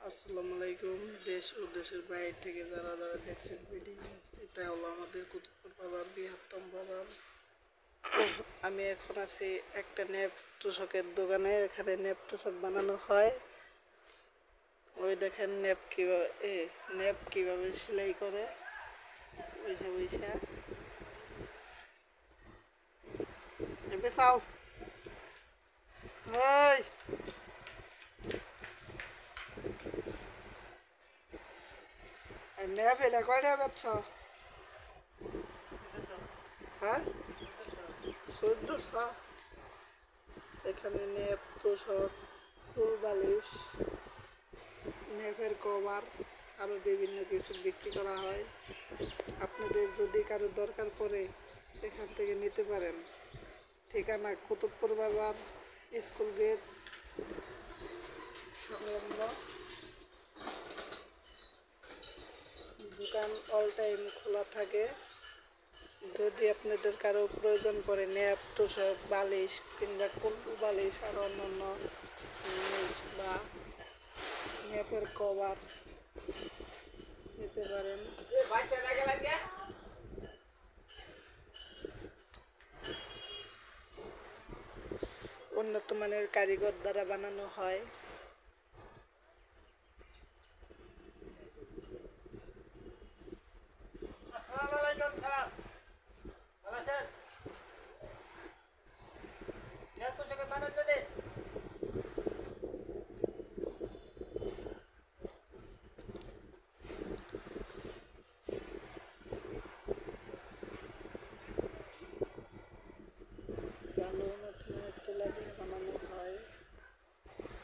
আসসালামু আলাইকুম। দেশ ও দেশের বাইরে থেকে যারা যারা দেখছেন ভিডিও, এটা হলো আমাদের কুতুবপুর বাজার, বৃহত্তম বাজার। আমি এখন আছি একটা নেপ তোষকের দোকানে। এখানে নেপ তোষক বানানো হয়। ওই দেখেন নেপ কিভাবে সেলাই করে। ওইসা ওইসা এবার চাও ওই নেপ এটা কয়টা পাচ্ছ? হ্যাঁ, 1400। এখানে নেপ তোষক, ফুল বালিশ, নেপের কভার আরও বিভিন্ন কিছু বিক্রি করা হয়। আপনাদের যদি কারো দরকার পড়ে এখান থেকে নিতে পারেন। ঠিকানা কুতুবপুর বাজার, স্কুল গেট সংলগ্ন। দোকান অল টাইম খোলা থাকে। যদি আপনাদের কারো প্রয়োজন পড়ে নেপ তোষক, বালিশ কিংবা কুলু বালিশ আর অন্যান্য জিনিস বা নেপের কভার নিতে পারেন। উন্নত মানের কারিগর দ্বারা বানানো হয়।